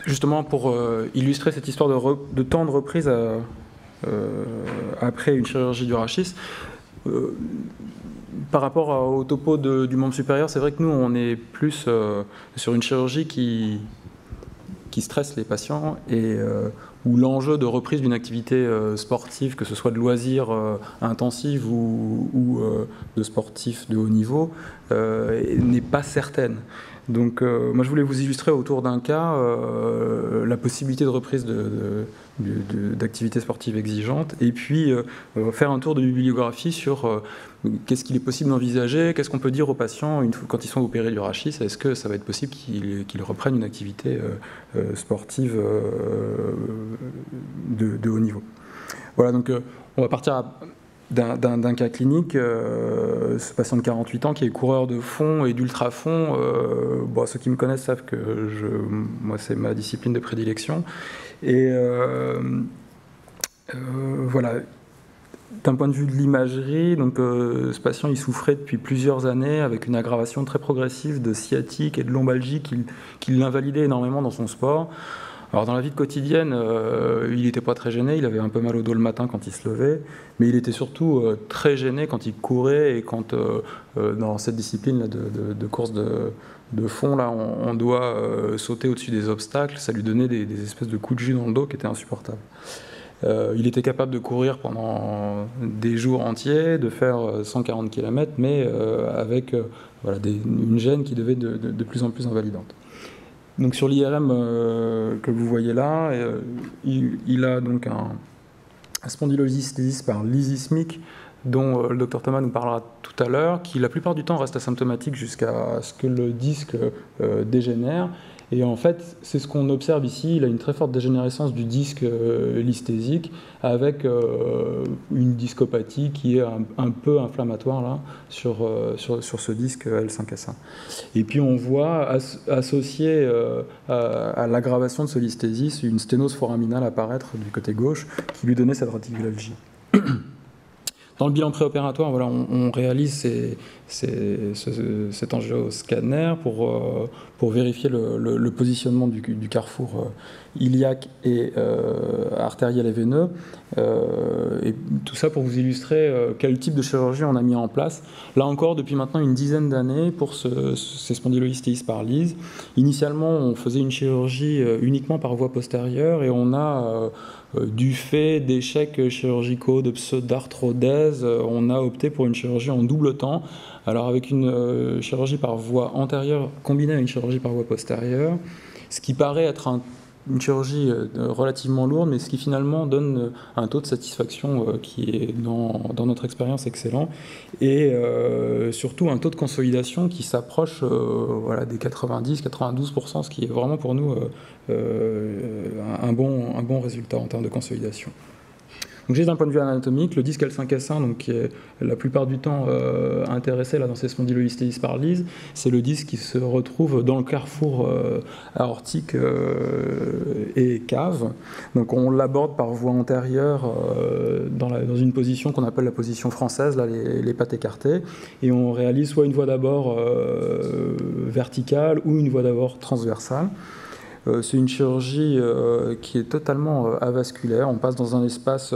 justement pour illustrer cette histoire de temps de reprise après une chirurgie du rachis, par rapport au topo du membre supérieur, c'est vrai que nous, on est plus sur une chirurgie qui stresse les patients et où l'enjeu de reprise d'une activité sportive, que ce soit de loisirs intensifs ou de sportifs de haut niveau, n'est pas certaine. Donc moi je voulais vous illustrer autour d'un cas la possibilité de reprise d'activités sportives exigeantes et puis faire un tour de bibliographie sur qu'est-ce qu'il est possible d'envisager, qu'est-ce qu'on peut dire aux patients quand ils sont opérés du rachis, est-ce que ça va être possible qu'ils reprennent une activité sportive de haut niveau. Voilà, donc on va partir d'un cas clinique, ce patient de 48 ans qui est coureur de fond et d'ultrafond. Bon, ceux qui me connaissent savent que moi c'est ma discipline de prédilection. Et voilà, d'un point de vue de l'imagerie, donc ce patient il souffrait depuis plusieurs années avec une aggravation très progressive de sciatique et de lombalgie qui l'invalidait énormément dans son sport. Alors dans la vie quotidienne, il n'était pas très gêné, il avait un peu mal au dos le matin quand il se levait, mais il était surtout très gêné quand il courait et quand dans cette discipline là, de course de fond, là, on doit sauter au-dessus des obstacles, ça lui donnait des espèces de coups de jus dans le dos qui étaient insupportables. Il était capable de courir pendant des jours entiers, de faire 140 km, mais avec voilà, une gêne qui devait de plus en plus invalidante. Donc sur l'IRM que vous voyez là, il a donc un spondylolisthésis par lysismique dont le docteur Thomas nous parlera tout à l'heure, qui la plupart du temps reste asymptomatique jusqu'à ce que le disque dégénère. Et en fait, c'est ce qu'on observe ici, il a une très forte dégénérescence du disque listhésique avec une discopathie qui est un peu inflammatoire là, sur ce disque L5S1. Et puis on voit associé à l'aggravation de ce listhésis une sténose foraminale apparaître du côté gauche qui lui donnait cette radiculalgie. Dans le bilan préopératoire, voilà, on réalise cet angioscanner pour vérifier le positionnement du carrefour iliaque et artériel et veineux. Et tout ça pour vous illustrer quel type de chirurgie on a mis en place. Là encore, depuis maintenant une dizaine d'années, pour ces spondylolisthésis par lyse. Initialement, on faisait une chirurgie uniquement par voie postérieure et on a... du fait d'échecs chirurgicaux, d'arthrodèse, on a opté pour une chirurgie en double temps. Alors avec une chirurgie par voie antérieure combinée à une chirurgie par voie postérieure, ce qui paraît être une chirurgie relativement lourde, mais ce qui finalement donne un taux de satisfaction qui est dans notre expérience excellent, et surtout un taux de consolidation qui s'approche voilà, des 90-92%, ce qui est vraiment pour nous un bon résultat en termes de consolidation. Donc juste d'un point de vue anatomique, le disque L5S1, donc, qui est la plupart du temps intéressé là, dans ces spondylolisthésis par lyse, c'est le disque qui se retrouve dans le carrefour aortique et cave. Donc on l'aborde par voie antérieure dans une position qu'on appelle la position française, là, les pattes écartées, et on réalise soit une voie d'abord verticale ou une voie d'abord transversale. C'est une chirurgie qui est totalement avasculaire. On passe dans un espace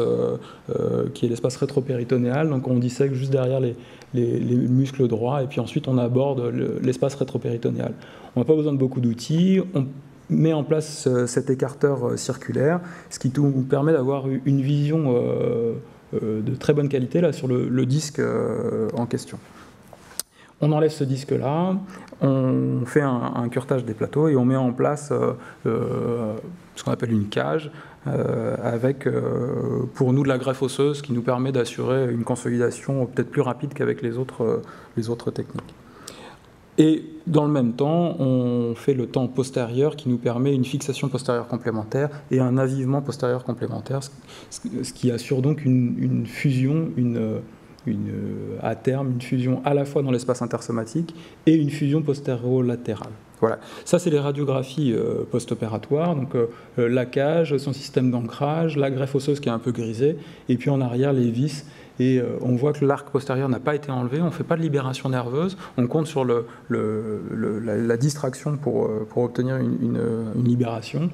qui est l'espace rétropéritonéal, donc on dissèque juste derrière les muscles droits, et puis ensuite on aborde l'espace rétropéritonéal. On n'a pas besoin de beaucoup d'outils, on met en place cet écarteur circulaire, ce qui nous permet d'avoir une vision de très bonne qualité là, sur le disque en question. On enlève ce disque-là, on fait un curetage des plateaux et on met en place ce qu'on appelle une cage avec, pour nous, de la greffe osseuse qui nous permet d'assurer une consolidation peut-être plus rapide qu'avec les autres techniques. Et dans le même temps, on fait le temps postérieur qui nous permet une fixation postérieure complémentaire et un avivement postérieur complémentaire, ce qui assure donc une fusion, à terme, une fusion à la fois dans l'espace intersomatique et une fusion postéro-latérale. Voilà. Ça, c'est les radiographies post-opératoires, donc la cage, son système d'ancrage, la greffe osseuse qui est un peu grisée, et puis en arrière, les vis et on voit que l'arc postérieur n'a pas été enlevé, on ne fait pas de libération nerveuse, on compte sur la distraction pour obtenir une libération.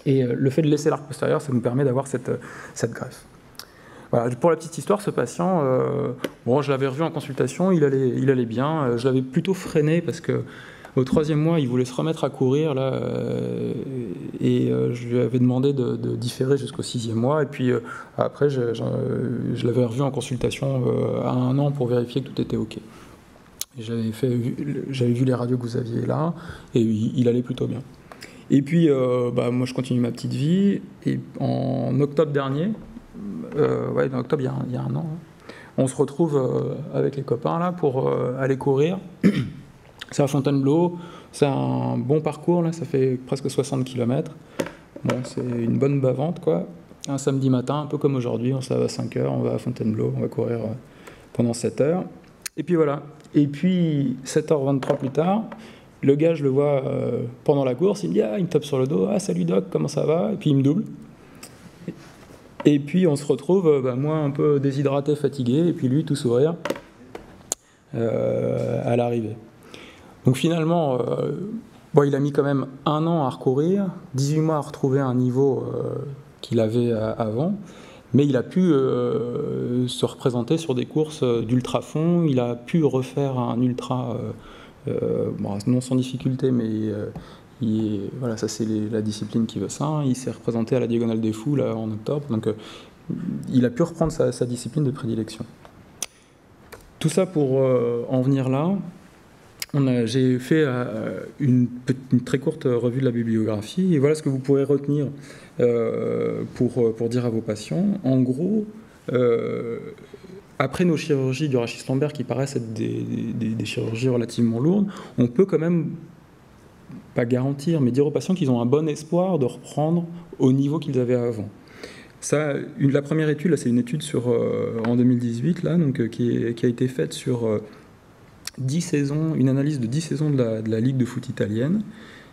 Et le fait de laisser l'arc postérieur, ça nous permet d'avoir cette greffe. Voilà, pour la petite histoire, ce patient, bon, je l'avais revu en consultation, il allait bien, je l'avais plutôt freiné parce que au 3e mois, il voulait se remettre à courir, là, et je lui avais demandé de différer jusqu'au 6e mois, et puis après, je l'avais revu en consultation à 1 an pour vérifier que tout était OK. J'avais vu les radios que vous aviez là, et il allait plutôt bien. Et puis, moi, je continue ma petite vie, et en octobre dernier, en octobre, il y a 1 an, on se retrouve avec les copains là pour aller courir. C'est à Fontainebleau, c'est un bon parcours, là, ça fait presque 60 km. Bon, c'est une bonne bavante, quoi. Un samedi matin, un peu comme aujourd'hui, on se lève à 5 h, on va à Fontainebleau, on va courir pendant 7 heures. Et puis voilà. Et puis, 7h23 plus tard, le gars, je le vois pendant la course, il me dit, il me tape sur le dos, salut doc, comment ça va? Et puis il me double. Et puis on se retrouve, moi un peu déshydraté, fatigué, et puis lui tout sourire à l'arrivée. Donc finalement, il a mis quand même 1 an à recourir, 18 mois à retrouver un niveau qu'il avait avant, mais il a pu se représenter sur des courses d'ultra-fond, il a pu refaire un ultra, non sans difficulté, mais voilà, ça c'est la discipline qui veut ça, il s'est représenté à la Diagonale des Fous là, en octobre, donc il a pu reprendre sa discipline de prédilection. Tout ça pour en venir là. J'ai fait une très courte revue de la bibliographie, et voilà ce que vous pourrez retenir pour dire à vos patients. En gros, après nos chirurgies du rachis lombaire qui paraissent être des chirurgies relativement lourdes, on peut quand même, pas garantir, mais dire aux patients qu'ils ont un bon espoir de reprendre au niveau qu'ils avaient avant. Ça, la première étude, c'est une étude en 2018, là, donc, qui a été faite sur 10 saisons, une analyse de 10 saisons de la Ligue de foot italienne.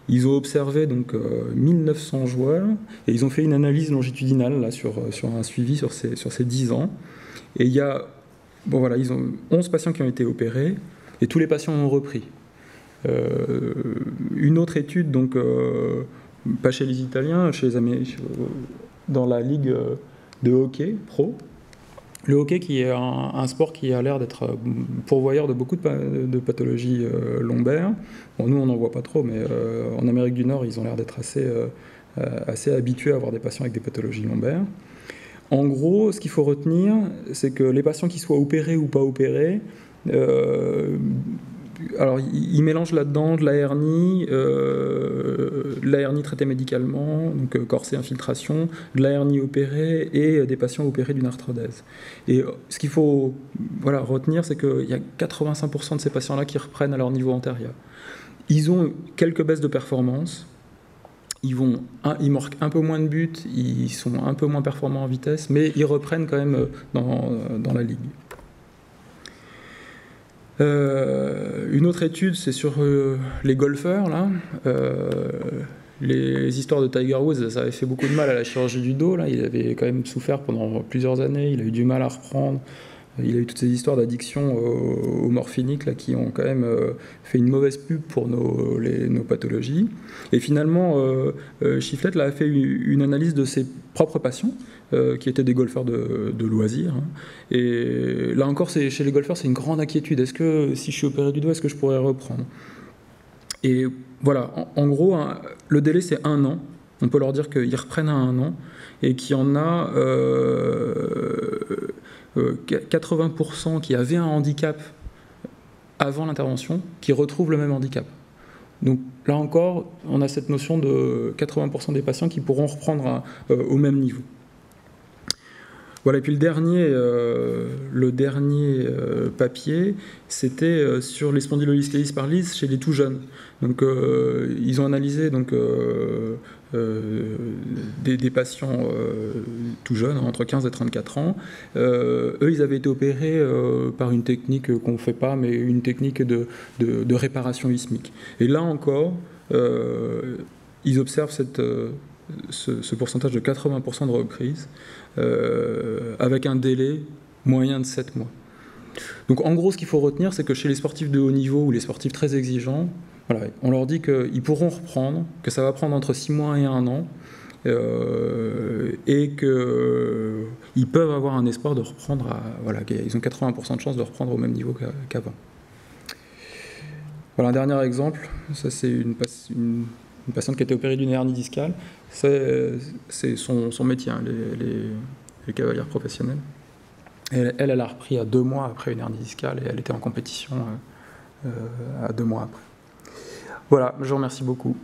Ils ont observé donc 1900 joueurs et ils ont fait une analyse longitudinale là, sur un suivi sur ces 10 ans. Et il y a, ils ont 11 patients qui ont été opérés et tous les patients ont repris. Une autre étude, donc pas chez les Italiens, dans la Ligue de hockey pro. Le hockey qui est un sport qui a l'air d'être pourvoyeur de beaucoup de pathologies lombaires. Bon, nous, on n'en voit pas trop, mais en Amérique du Nord, ils ont l'air d'être assez habitués à avoir des patients avec des pathologies lombaires. En gros, ce qu'il faut retenir, c'est que les patients qui soient opérés ou pas opérés, alors ils mélangent là-dedans de la hernie traitée médicalement, donc corset, infiltration, de la hernie opérée et des patients opérés d'une arthrodèse. Et ce qu'il faut retenir, c'est qu'il y a 85% de ces patients-là qui reprennent à leur niveau antérieur. Ils ont quelques baisses de performance, ils marquent un peu moins de buts, ils sont un peu moins performants en vitesse, mais ils reprennent quand même dans la ligue. Une autre étude, c'est sur les golfeurs, là. Les histoires de Tiger Woods, ça avait fait beaucoup de mal à la chirurgie du dos, là. Il avait quand même souffert pendant plusieurs années, il a eu du mal à reprendre. Il a eu toutes ces histoires d'addiction aux morphiniques là, qui ont quand même fait une mauvaise pub pour nos pathologies. Et finalement, Chiflett là, a fait une analyse de ses propres patients, qui étaient des golfeurs de loisirs. Hein. Et là encore, chez les golfeurs, c'est une grande inquiétude. Est-ce que si je suis opéré du dos, est-ce que je pourrais reprendre? Et voilà, en gros, le délai, c'est 1 an. On peut leur dire qu'ils reprennent à 1 an et qu'il y en a 80% qui avaient un handicap avant l'intervention qui retrouvent le même handicap. Donc là encore, on a cette notion de 80% des patients qui pourront reprendre au même niveau. Voilà, et puis le dernier papier, c'était sur les spondylolisthésis par Leeds chez les tout jeunes. Donc ils ont analysé des patients tout jeunes, entre 15 et 34 ans. Eux, ils avaient été opérés par une technique qu'on ne fait pas, mais une technique de réparation isthmique. Et là encore, ils observent ce pourcentage de 80% de reprise avec un délai moyen de 7 mois. Donc en gros, ce qu'il faut retenir, c'est que chez les sportifs de haut niveau ou les sportifs très exigeants, voilà, on leur dit qu'ils pourront reprendre, que ça va prendre entre 6 mois et 1 an, et qu'ils peuvent avoir un espoir de reprendre, voilà, ils ont 80% de chances de reprendre au même niveau qu'avant. Voilà un dernier exemple, ça c'est une patiente qui a été opérée d'une hernie discale, c'est son métier, hein, les cavalières professionnelles. Elle a repris à 2 mois après une hernie discale et elle était en compétition à 2 mois après. Voilà, je vous remercie beaucoup.